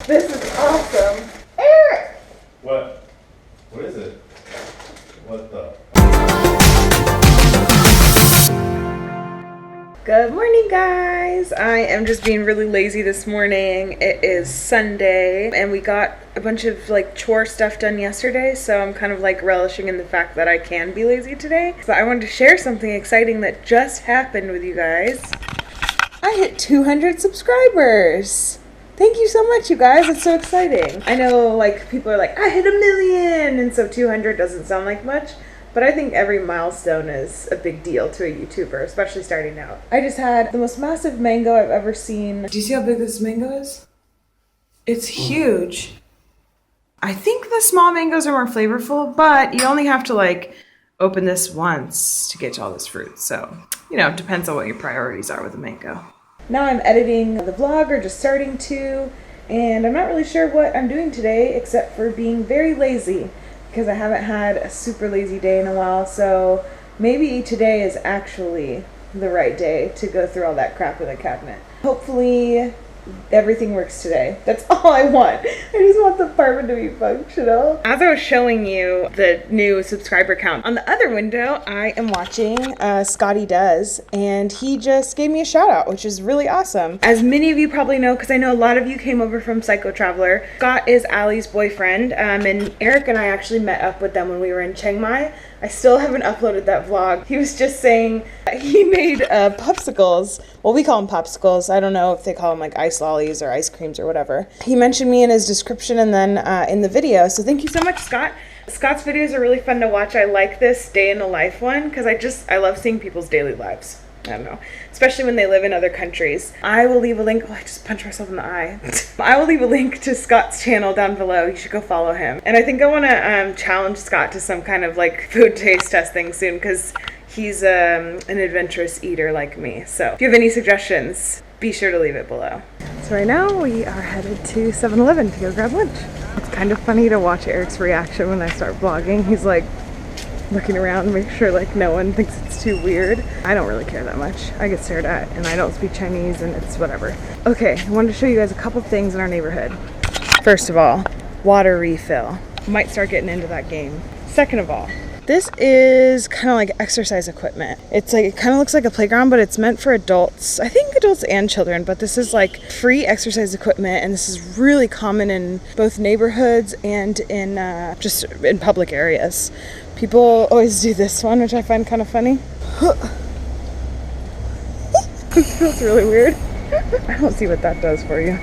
This is awesome. Eric! What? What is it? What the? Good morning, guys. I am just being really lazy this morning. It is Sunday and we got a bunch of like chore stuff done yesterday, so I'm kind of like relishing in the fact that I can be lazy today. So I wanted to share something exciting that just happened with you guys. I hit 200 subscribers. Thank you so much, you guys. It's so exciting. I know like people are like, I hit 1 million, and so 200 doesn't sound like much, but I think every milestone is a big deal to a YouTuber, especially starting out. I just had the most massive mango I've ever seen. Do you see how big this mango is? It's huge. I think the small mangoes are more flavorful, but you only have to like open this once to get to all this fruit. So, you know, it depends on what your priorities are with a mango. Now I'm editing the vlog, or just starting to, and I'm not really sure what I'm doing today except for being very lazy because I haven't had a super lazy day in a while, so maybe today is actually the right day to go through all that crap in the cabinet. Hopefully everything works today. That's all I want. I just want the apartment to be functional. As I was showing you the new subscriber count, on the other window, I am watching Scotty Does, and he just gave me a shout out, which is really awesome. As many of you probably know, because I know a lot of you came over from Psycho Traveler, Scott is Allie's boyfriend, and Eric and I actually met up with them when we were in Chiang Mai. I still haven't uploaded that vlog. He was just saying he made popsicles. Well, we call them popsicles. I don't know if they call them like ice lollies or ice creams or whatever. He mentioned me in his description and then in the video. So thank you so much, Scott. Scott's videos are really fun to watch. I like this day in the life one because I love seeing people's daily lives. I don't know, especially when they live in other countries. I will leave a link. Oh, I just punched myself in the eye. I will leave a link to Scott's channel down below. You should go follow him. And I think I want to challenge Scott to some kind of like food taste testing soon because he's an adventurous eater like me. So if you have any suggestions, be sure to leave it below. So right now we are headed to 7-Eleven to go grab lunch. It's kind of funny to watch Eric's reaction when I start vlogging. He's like looking around to make sure like no one thinks it's too weird. I don't really care that much. I get stared at and I don't speak Chinese and it's whatever. Okay, I wanted to show you guys a couple things in our neighborhood. First of all, water refill. Might start getting into that game. Second of all, this is kind of like exercise equipment. It's like, it kind of looks like a playground, but it's meant for adults. I think adults and children, but this is like free exercise equipment, and this is really common in both neighborhoods and in just in public areas. People always do this one, which I find kind of funny. It feels really weird. I don't see what that does for you.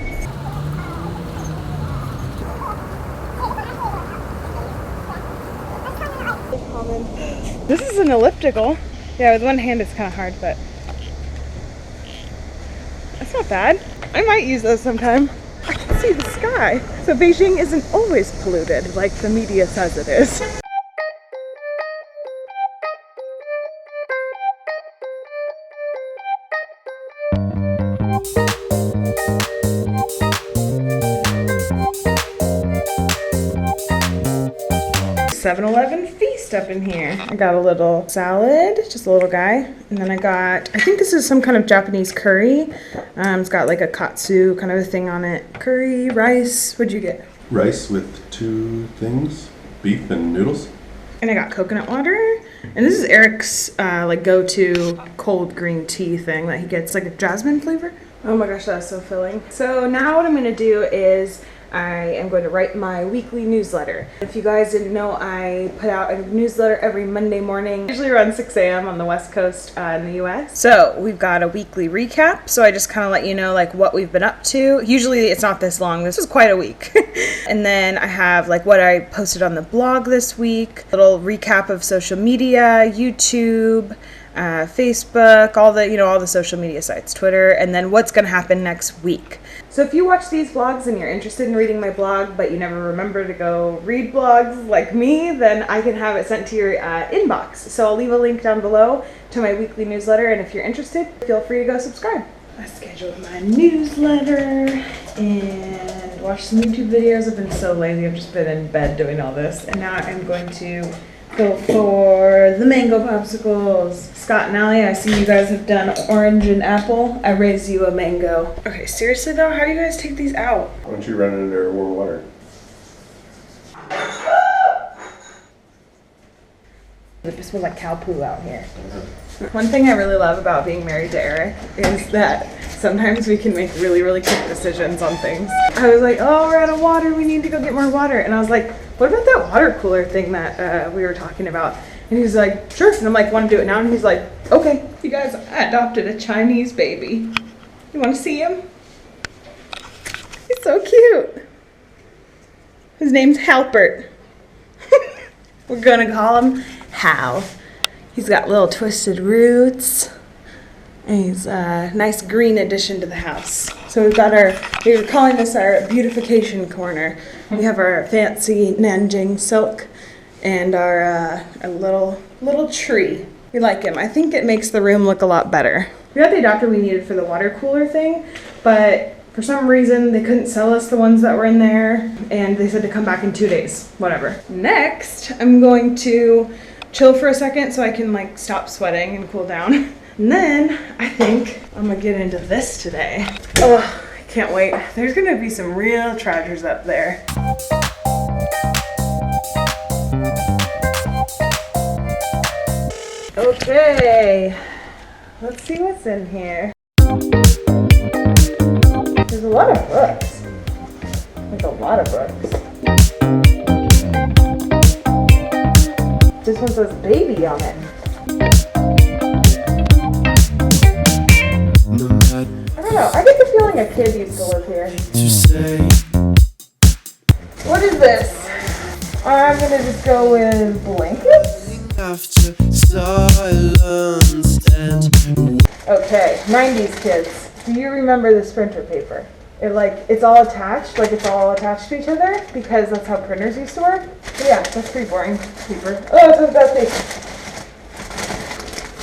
This is an elliptical. Yeah, with one hand it's kind of hard, but that's not bad. I might use those sometime. I can see the sky. So Beijing isn't always polluted like the media says it is. $7-Eleven feast up in here. I got a little salad, just a little guy, and then I think this is some kind of Japanese curry. It's got like a katsu kind of a thing on it. Curry, rice. What'd you get? Rice with two things, beef and noodles. And I got coconut water. And this is Eric's like go-to cold green tea thing that he gets, like a jasmine flavor. Oh my gosh, that's so filling. So now what I'm gonna do is I am going to write my weekly newsletter. If you guys didn't know, I put out a newsletter every Monday morning, usually around 6 a.m. on the West Coast in the US. So we've got a weekly recap. So I just kind of let you know like what we've been up to. Usually it's not this long. This was quite a week. And then I have like what I posted on the blog this week, a little recap of social media, YouTube, Facebook, all the social media sites, Twitter, and then what's going to happen next week. So if you watch these vlogs and you're interested in reading my blog, but you never remember to go read blogs like me, then I can have it sent to your inbox. So I'll leave a link down below to my weekly newsletter, and if you're interested, feel free to go subscribe. I scheduled my newsletter and watched some YouTube videos. I've been so lazy. I've just been in bed doing all this, and now I'm going to Go for the mango popsicles. Scott and Allie, I see you guys have done orange and apple. I raised you a mango. Okay, seriously though, how do you guys take these out? Why don't you run it under warm water? It just smells like cow poo out here. One thing I really love about being married to Eric is that sometimes we can make really, really quick decisions on things. I was like, oh, we're out of water. We need to go get more water. And I was like, what about that water cooler thing that we were talking about? And he's like, sure. And I'm like, want to do it now? And he's like, okay. You guys, I adopted a Chinese baby. You want to see him? He's so cute. His name's Halpert. We're gonna call him Hal. He's got little twisted roots. And he's a nice green addition to the house. So we've got we were calling this our beautification corner. We have our fancy Nanjing silk and our little tree. We like him. I think it makes the room look a lot better. We got the adapter we needed for the water cooler thing, but for some reason they couldn't sell us the ones that were in there, and they said to come back in 2 days. Whatever. Next, I'm going to chill for a second so I can like stop sweating and cool down. And then I think I'm gonna get into this today. Oh, I can't wait. There's gonna be some real treasures up there. Okay, let's see what's in here. There's a lot of books. Like a lot of books. This one says baby on it. I don't know, I get the feeling a kid used to live here. What is this? I'm gonna just go with blankets. Okay, 90s kids. Do you remember the printer paper? It's all attached, to each other because that's how printers used to work. But yeah, that's pretty boring paper. Oh, it's that paper.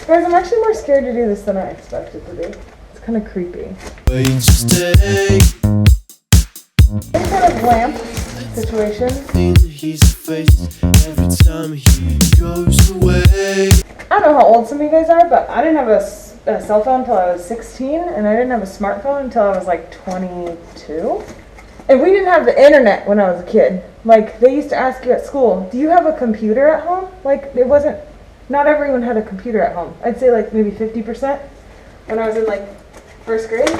Guys, I'm actually more scared to do this than I expected to be. It's kind of creepy. Any kind of lamp situation. I don't know how old some of you guys are, but I didn't have a cell phone until I was 16, and I didn't have a smartphone until I was like 22. And we didn't have the internet when I was a kid. Like, they used to ask you at school, do you have a computer at home? Like, not everyone had a computer at home. I'd say like maybe 50% when I was in like first grade.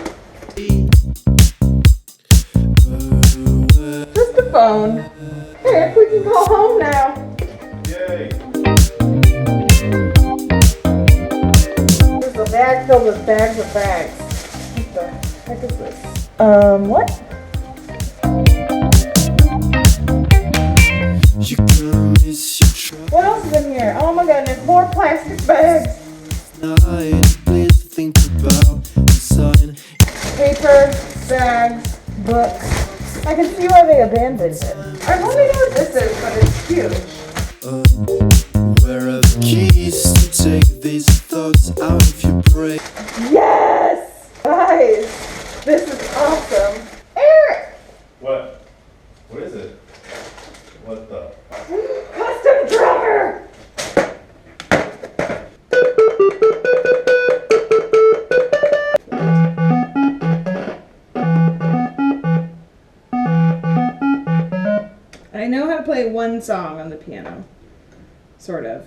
Just a phone. Hey, we can go home now. Yay! There's a bag filled with bags of bags. What the heck is this? What? What else is in here? Oh my goodness, more plastic bags. Paper, bags, books. I can see why they abandoned it. I don't know what this is, but it's huge. Where are the keys to take these thoughts out of your brain? Yes! Guys, this is awesome. Eric! What? What is it? What the? Custom drummer! I know how to play one song on the piano. Sort of.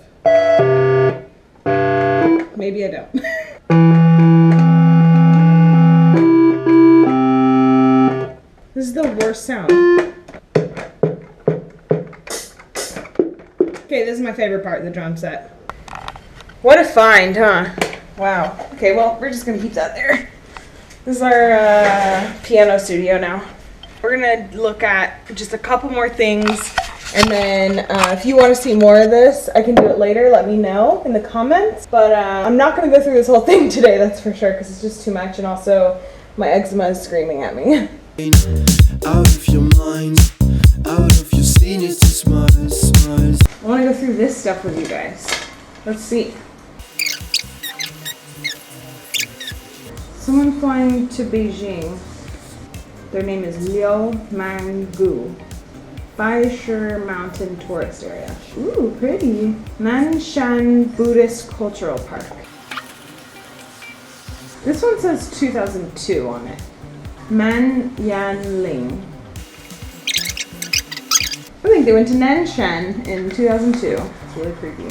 Maybe I don't. This is the worst sound. Okay, this is my favorite part of the drum set. What a find, huh? Wow. Okay, well, we're just gonna keep that there. This is our piano studio now. We're gonna look at just a couple more things, and then if you want to see more of this, I can do it later. Let me know in the comments. But I'm not gonna go through this whole thing today, that's for sure, because it's just too much, and also my eczema is screaming at me. Out of your mind, out of your sinister smiles. I want to go through this stuff with you guys. Let's see. Someone flying to Beijing. Their name is Liu Mangu. Baishur Mountain Tourist Area. Ooh, pretty. Nanshan Buddhist Cultural Park. This one says 2002 on it. Man Yan Ling. I think they went to Nanshan in 2002. It's really creepy.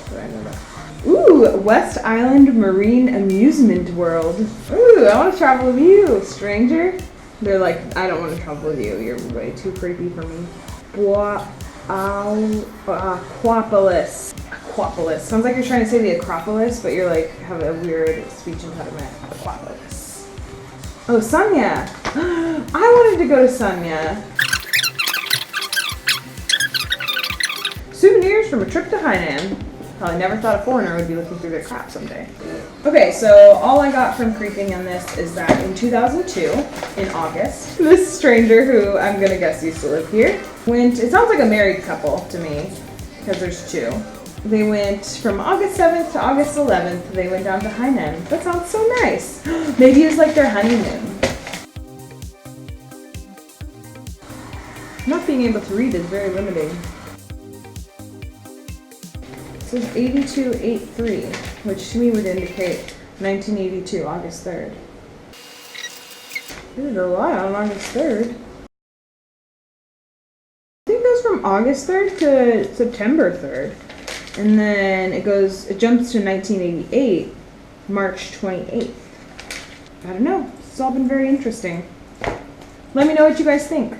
But I know that. Ooh, West Island Marine Amusement World. Ooh, I want to travel with you, stranger. They're like, I don't want to travel with you. You're way too creepy for me. Aquapolis. Aquapolis. Sounds like you're trying to say the Acropolis, but you're like, have a weird speech impediment. Aquapolis. Oh, Sanya. I wanted to go to Sanya. Souvenirs from a trip to Hainan. Probably never thought a foreigner would be looking through their crap someday. Okay, so all I got from creeping on this is that in 2002, in August, this stranger who I'm gonna guess used to live here, it sounds like a married couple to me, because there's two. They went from August 7th to August 11th, they went down to Hainan. That sounds so nice. Maybe it was like their honeymoon. Not being able to read is very limiting. It says 8283, which to me would indicate 1982, August 3rd. They did a lot on August 3rd. I think it goes from August 3rd to September 3rd. And then it jumps to 1988, March 28th. I don't know. It's all been very interesting. Let me know what you guys think.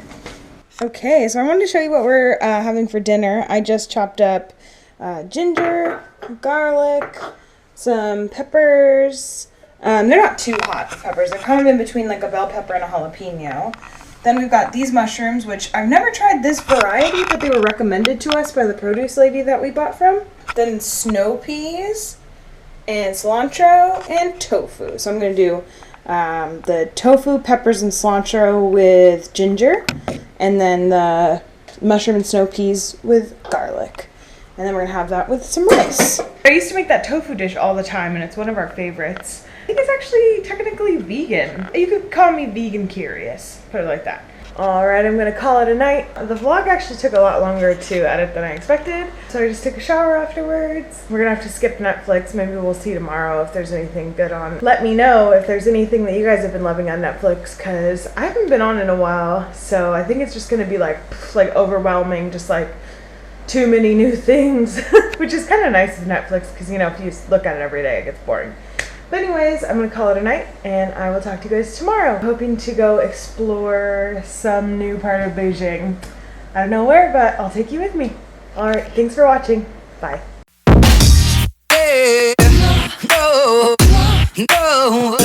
Okay, so I wanted to show you what we're having for dinner. I just chopped up ginger, garlic, some peppers. They're not too hot, the peppers. They're kind of in between like a bell pepper and a jalapeno. Then we've got these mushrooms, which I've never tried this variety, but they were recommended to us by the produce lady that we bought from. Then snow peas and cilantro and tofu. So I'm going to do the tofu, peppers, and cilantro with ginger, and then the mushroom and snow peas with garlic. And then we're going to have that with some rice. I used to make that tofu dish all the time, and it's one of our favorites. I think it's actually technically vegan. You could call me vegan curious, put it like that. Alright, I'm going to call it a night. The vlog actually took a lot longer to edit than I expected, so I just took a shower afterwards. We're going to have to skip Netflix. Maybe we'll see tomorrow if there's anything good on. Let me know if there's anything that you guys have been loving on Netflix, because I haven't been on in a while, so I think it's just going to be like overwhelming, just like too many new things, which is kind of nice with Netflix, because you know, if you look at it every day, it gets boring. But anyways, I'm going to call it a night, and I will talk to you guys tomorrow. Hoping to go explore some new part of Beijing. I don't know where, but I'll take you with me. Alright, thanks for watching. Bye. No.